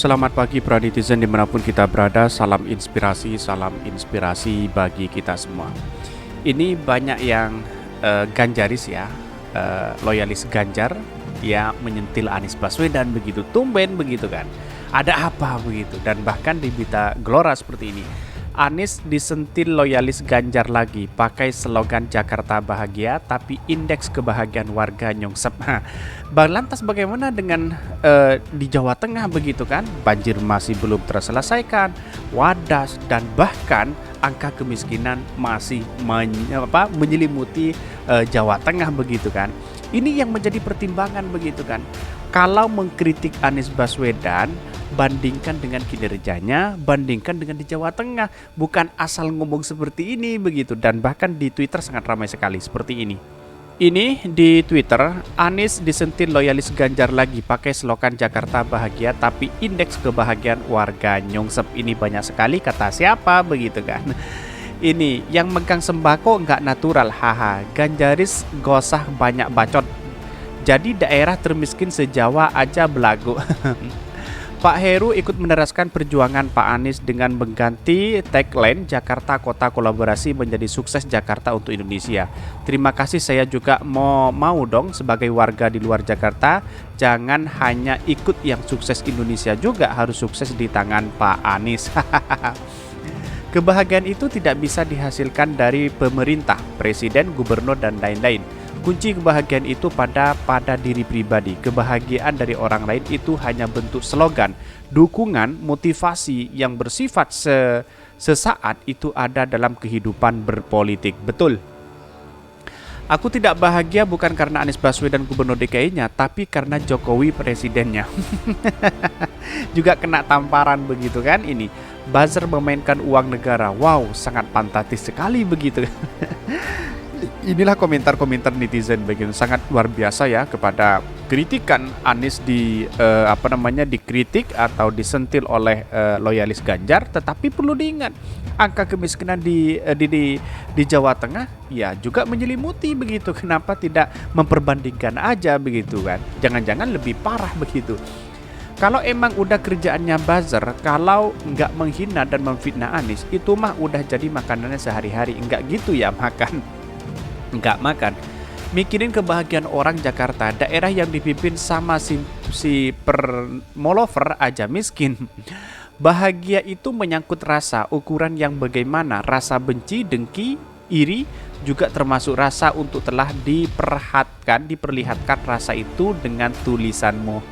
Selamat pagi para netizen dimanapun kita berada, salam inspirasi bagi kita semua. Ini banyak yang Ganjaris ya, loyalis Ganjar ya menyentil Anies Baswedan begitu, tumben begitu kan. Ada apa begitu, dan bahkan di berita Gelora seperti ini. Anies disentil loyalis Ganjar lagi, pakai slogan Jakarta Bahagia tapi indeks kebahagiaan warga nyongsep. Bang, lantas bagaimana dengan di Jawa Tengah begitu kan? Banjir masih belum terselesaikan, wadas dan bahkan angka kemiskinan masih menyelimuti Jawa Tengah begitu kan. Ini yang menjadi pertimbangan begitu kan. Kalau mengkritik Anies Baswedan, bandingkan dengan kinerjanya, bandingkan dengan di Jawa Tengah. Bukan asal ngomong seperti ini begitu. Dan bahkan di Twitter sangat ramai sekali seperti ini. Ini di Twitter, Anies disentil loyalis Ganjar lagi, pakai slogan Jakarta Bahagia tapi indeks kebahagiaan warga nyongsep. Ini banyak sekali, kata siapa begitu kan. Ini yang megang sembako nggak natural, haha. Ganjaris gosah banyak bacot. Jadi daerah termiskin se-Jawa aja belagu. Pak Heru ikut meneraskan perjuangan Pak Anies dengan mengganti tagline Jakarta Kota Kolaborasi menjadi sukses Jakarta untuk Indonesia. Terima kasih, saya juga mau dong sebagai warga di luar Jakarta. Jangan hanya ikut yang sukses Indonesia, juga harus sukses di tangan Pak Anies. Kebahagiaan itu tidak bisa dihasilkan dari pemerintah, presiden, gubernur, dan lain-lain. Kunci kebahagiaan itu pada diri pribadi. Kebahagiaan dari orang lain itu hanya bentuk slogan, dukungan, motivasi yang bersifat sesaat itu ada dalam kehidupan berpolitik. Betul. Aku tidak bahagia bukan karena Anies Baswedan gubernur DKI-nya, tapi karena Jokowi presidennya. Juga kena tamparan begitu kan ini. Buzzer memainkan uang negara. Wow, sangat fantastis sekali begitu. Inilah komentar-komentar netizen begitu, sangat luar biasa ya kepada kritikan Anies dikritik atau disentil oleh loyalis Ganjar. Tetapi perlu diingat, angka kemiskinan di Jawa Tengah ya juga menyelimuti begitu. Kenapa tidak memperbandingkan aja begitu kan? Jangan-jangan lebih parah begitu. Kalau emang udah kerjaannya buzzer, kalau nggak menghina dan memfitnah Anies, itu mah udah jadi makanannya sehari-hari. Nggak gitu ya makan. Nggak makan, mikirin kebahagiaan orang Jakarta, daerah yang dipimpin sama si permolover aja miskin. Bahagia itu menyangkut rasa, ukuran yang bagaimana, rasa benci, dengki, iri, juga termasuk rasa untuk telah diperlihatkan rasa itu dengan tulisanmu.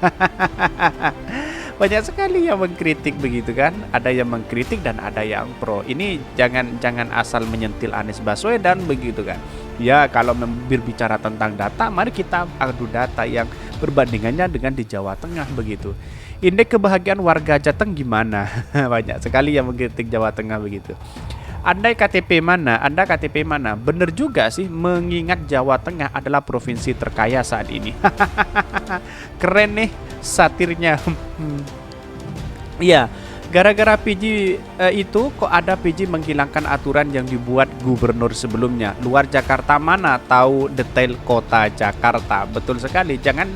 Banyak sekali yang mengkritik begitu kan, ada yang mengkritik dan ada yang pro. Ini jangan asal menyentil Anies Baswedan begitu kan. Ya, kalau berbicara tentang data, mari kita adu data yang perbandingannya dengan di Jawa Tengah begitu. Indeks kebahagiaan warga Jateng gimana? Banyak sekali yang mengkritik Jawa Tengah begitu. Anda KTP mana? Bener juga sih, mengingat Jawa Tengah adalah provinsi terkaya saat ini. Keren nih satirnya. Iya. Gara-gara PJ itu kok ada PJ menghilangkan aturan yang dibuat gubernur sebelumnya. Luar Jakarta mana tahu detail kota Jakarta. Betul sekali. Jangan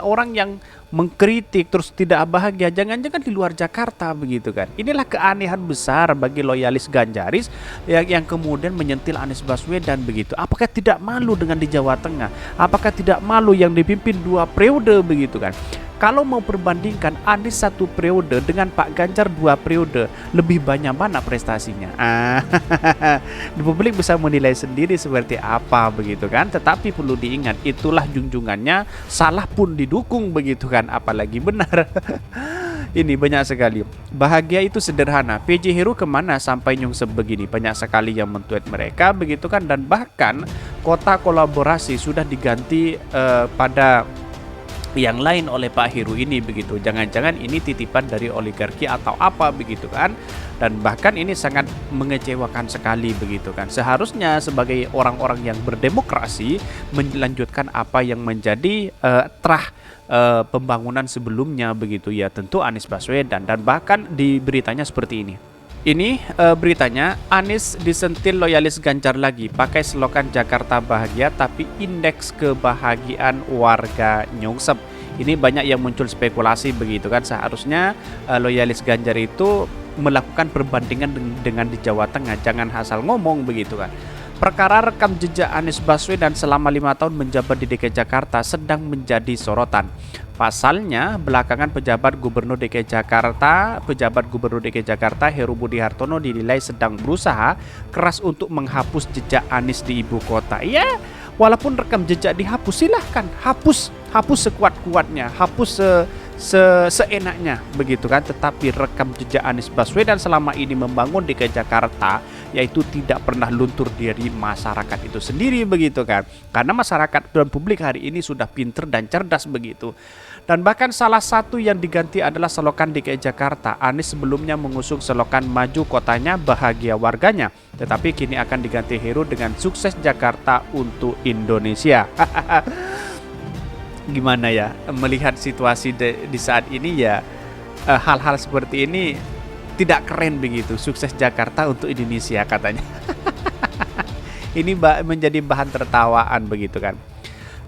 orang yang mengkritik terus tidak bahagia, jangan-jangan di luar Jakarta begitu kan. Inilah keanehan besar bagi loyalis Ganjaris yang kemudian menyentil Anies Baswedan begitu. Apakah tidak malu dengan di Jawa Tengah? Apakah tidak malu yang dipimpin 2 periode begitu kan? Kalau mau perbandingkan Anies 1 periode dengan Pak Ganjar 2 periode, lebih banyak mana prestasinya? Di publik bisa menilai sendiri seperti apa begitu kan. Tetapi perlu diingat, itulah junjungannya, salah pun didukung begitu kan, apalagi benar. Ini banyak sekali. Bahagia itu sederhana. PJ Heru kemana sampai nyungsep begini? Banyak sekali yang men-tweet mereka begitu kan. Dan bahkan kota kolaborasi sudah diganti pada yang lain oleh Pak Heru ini begitu. Jangan-jangan ini titipan dari oligarki atau apa begitu kan. Dan bahkan ini sangat mengecewakan sekali begitu kan. Seharusnya sebagai orang-orang yang berdemokrasi melanjutkan apa yang menjadi pembangunan sebelumnya begitu ya, tentu Anies Baswedan. Dan bahkan di beritanya seperti ini. Ini beritanya, Anies disentil loyalis Ganjar lagi, pakai slogan Jakarta Bahagia tapi indeks kebahagiaan warga nyongsep. Ini banyak yang muncul spekulasi begitu kan, seharusnya loyalis Ganjar itu melakukan perbandingan dengan di Jawa Tengah, jangan asal ngomong begitu kan. Perkara rekam jejak Anies Baswedan selama 5 tahun menjabat di DKI Jakarta sedang menjadi sorotan. Pasalnya, belakangan pejabat Gubernur DKI Jakarta Heru Budi Hartono dinilai sedang berusaha keras untuk menghapus jejak Anies di ibu kota. Ya, walaupun rekam jejak dihapus, silahkan hapus sekuat-kuatnya, hapus seenaknya begitu kan. Tetapi rekam jejak Anies Baswedan selama ini membangun DKI Jakarta, yaitu tidak pernah luntur dari masyarakat itu sendiri begitu kan. Karena masyarakat dan publik hari ini sudah pinter dan cerdas begitu. Dan bahkan salah satu yang diganti adalah slogan DKI Jakarta. Anies sebelumnya mengusung slogan maju kotanya, bahagia warganya. Tetapi kini akan diganti Heru dengan sukses Jakarta untuk Indonesia. Gimana ya melihat situasi di saat ini ya, hal-hal seperti ini tidak keren begitu. Sukses Jakarta untuk Indonesia katanya. Ini menjadi bahan tertawaan begitu kan.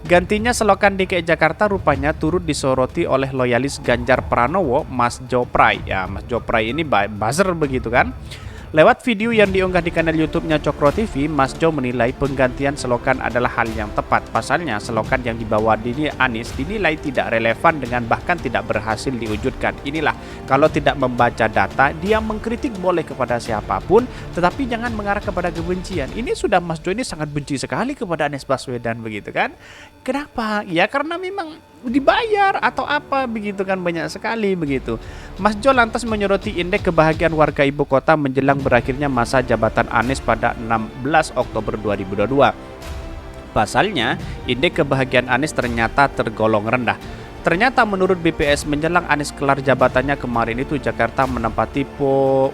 Gantinya slogan DKI Jakarta rupanya turut disoroti oleh loyalis Ganjar Pranowo, Mas Jopray. Ya, Mas Jopray ini buzzer begitu kan. Lewat video yang diunggah di kanal YouTube-nya Cokro TV, Mas Jo menilai penggantian slogan adalah hal yang tepat. Pasalnya, slogan yang dibawa Anies dinilai tidak relevan dengan bahkan tidak berhasil diwujudkan. Inilah, kalau tidak membaca data, dia mengkritik boleh kepada siapapun, tetapi jangan mengarah kepada kebencian. Ini sudah Mas Jo ini sangat benci sekali kepada Anies Baswedan begitu kan. Kenapa? Ya karena memang dibayar atau apa begitu kan, banyak sekali begitu. Mas Jo lantas menyoroti indeks kebahagiaan warga ibu kota menjelang berakhirnya masa jabatan Anies pada 16 Oktober 2022. Pasalnya, indeks kebahagiaan Anies ternyata tergolong rendah. Ternyata menurut BPS menjelang Anies kelar jabatannya kemarin itu, Jakarta menempati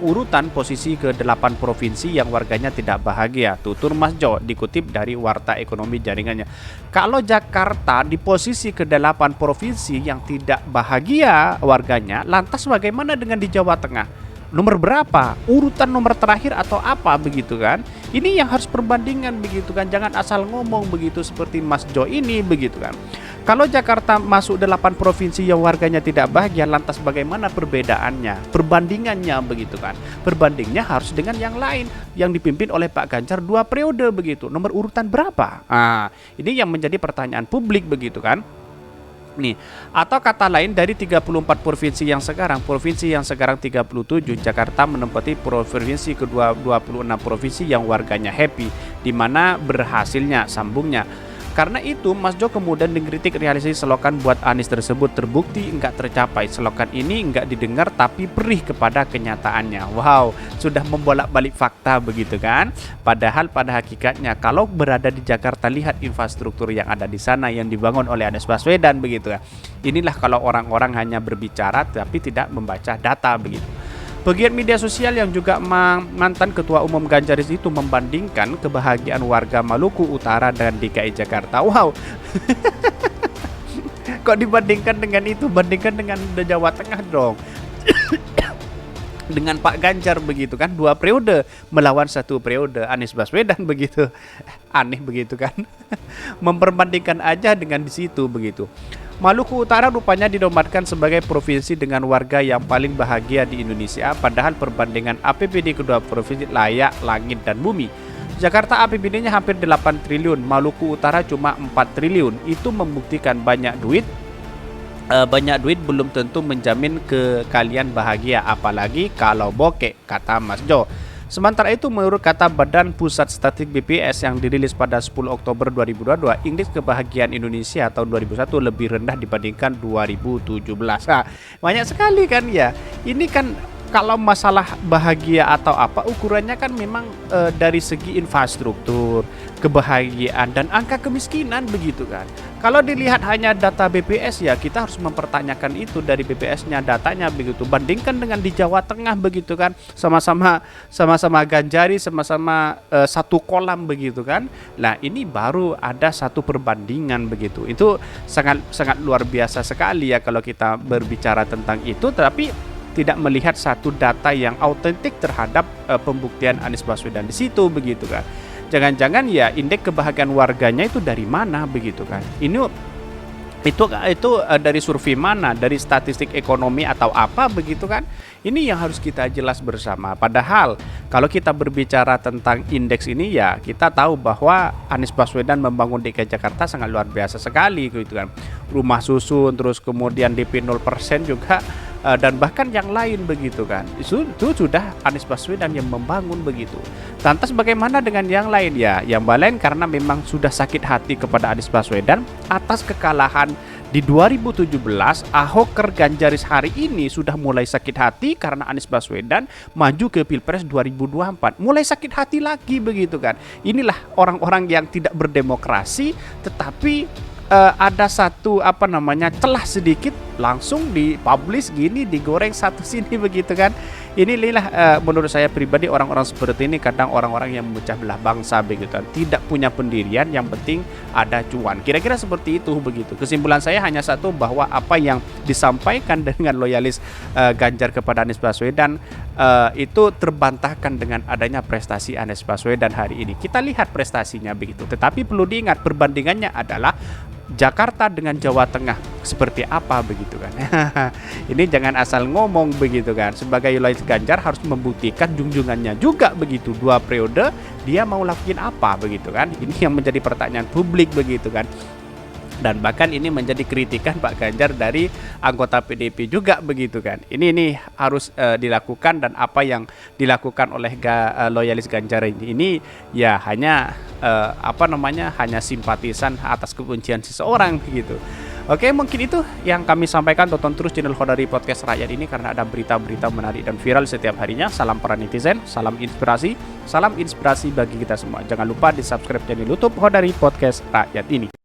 urutan posisi ke-8 provinsi yang warganya tidak bahagia. Tutur Mas Jo dikutip dari Warta Ekonomi Jaringannya. Kalau Jakarta di posisi ke-8 provinsi yang tidak bahagia warganya, lantas bagaimana dengan di Jawa Tengah? Nomor berapa? Urutan nomor terakhir atau apa begitu kan? Ini yang harus perbandingan begitu kan. Jangan asal ngomong begitu seperti Mas Jo ini begitu kan. Kalau Jakarta masuk 8 provinsi yang warganya tidak bahagia, lantas bagaimana perbedaannya? Perbandingannya begitu kan. Perbandingnya harus dengan yang lain yang dipimpin oleh Pak Ganjar 2 periode begitu. Nomor urutan berapa? Ini yang menjadi pertanyaan publik begitu kan. Nih, atau kata lain dari 34 provinsi yang sekarang 37, Jakarta menempati provinsi ke-26 provinsi yang warganya happy, di mana berhasilnya sambungnya. Karena itu Mas Jo kemudian mengkritik realisasi slogan buat Anies tersebut terbukti enggak tercapai. Slogan ini enggak didengar tapi perih kepada kenyataannya. Wow, sudah membolak-balik fakta begitu kan. Padahal pada hakikatnya kalau berada di Jakarta, lihat infrastruktur yang ada di sana yang dibangun oleh Anies Baswedan begitu ya. Inilah kalau orang-orang hanya berbicara tapi tidak membaca data begitu. Pegiat media sosial yang juga mantan Ketua Umum Ganjaris itu membandingkan kebahagiaan warga Maluku Utara dengan DKI Jakarta. Wow, kok dibandingkan dengan itu? Bandingkan dengan Jawa Tengah dong. Dengan Pak Ganjar begitu kan, 2 periode melawan 1 periode Anies Baswedan begitu. Aneh begitu kan. Memperbandingkan aja dengan di situ begitu. Maluku Utara rupanya dinobatkan sebagai provinsi dengan warga yang paling bahagia di Indonesia, padahal perbandingan APBD kedua provinsi layak langit dan bumi. Jakarta APBD-nya hampir 8 triliun, Maluku Utara cuma 4 triliun. Itu membuktikan banyak duit belum tentu menjamin ke kalian bahagia, apalagi kalau bokeh, kata Mas Jo. Sementara itu, menurut kata Badan Pusat Statistik BPS yang dirilis pada 10 Oktober 2022, indeks kebahagiaan Indonesia tahun 2001 lebih rendah dibandingkan 2017. Nah, banyak sekali kan ya. Ini kan kalau masalah bahagia atau apa, ukurannya kan memang dari segi infrastruktur, kebahagiaan, dan angka kemiskinan begitu kan. Kalau dilihat hanya data BPS ya kita harus mempertanyakan itu dari BPS-nya, datanya begitu. Bandingkan dengan di Jawa Tengah begitu kan, sama-sama Ganjari, sama-sama satu kolam begitu kan. Nah, ini baru ada satu perbandingan begitu. Itu sangat luar biasa sekali ya kalau kita berbicara tentang itu, tapi tidak melihat satu data yang autentik terhadap pembuktian Anies Baswedan di situ begitu kan. Jangan-jangan ya indeks kebahagiaan warganya itu dari mana begitu kan. Ini Itu dari survei mana, dari statistik ekonomi atau apa begitu kan? Ini yang harus kita jelas bersama. Padahal kalau kita berbicara tentang indeks ini ya kita tahu bahwa Anies Baswedan membangun DKI Jakarta sangat luar biasa sekali gitu kan. Rumah susun, terus kemudian DP 0% juga, dan bahkan yang lain begitu kan. Itu sudah Anies Baswedan yang membangun begitu. Lantas bagaimana dengan yang lain ya? Yang lain karena memang sudah sakit hati kepada Anies Baswedan atas kekalahan di 2017, Ahoker Ganjaris hari ini sudah mulai sakit hati karena Anies Baswedan maju ke Pilpres 2024. Mulai sakit hati lagi begitu kan. Inilah orang-orang yang tidak berdemokrasi tetapi ada satu celah sedikit langsung dipublish gini, digoreng satu sini begitu kan. Inilah menurut saya pribadi orang-orang seperti ini kadang orang-orang yang memecah belah bangsa begitu kan. Tidak punya pendirian, yang penting ada cuan. Kira-kira seperti itu begitu. Kesimpulan saya hanya satu, bahwa apa yang disampaikan dengan loyalis Ganjar kepada Anies Baswedan itu terbantahkan dengan adanya prestasi Anies Baswedan hari ini. Kita lihat prestasinya begitu. Tetapi perlu diingat perbandingannya adalah Jakarta dengan Jawa Tengah seperti apa begitu kan. Ini jangan asal ngomong begitu kan. Sebagai loyalis Ganjar harus membuktikan junjungannya juga begitu. 2 periode dia mau lakuin apa begitu kan. Ini yang menjadi pertanyaan publik begitu kan. Dan bahkan ini menjadi kritikan Pak Ganjar dari anggota PDIP juga begitu kan. Ini harus dilakukan, dan apa yang dilakukan oleh loyalis Ganjar ini ya hanya hanya simpatisan atas kebencian seseorang gitu. Oke, mungkin itu yang kami sampaikan. Tonton terus channel Khodari Podcast Rakyat ini karena ada berita-berita menarik dan viral setiap harinya. Salam para netizen, salam inspirasi bagi kita semua. Jangan lupa di subscribe channel YouTube Khodari Podcast Rakyat ini.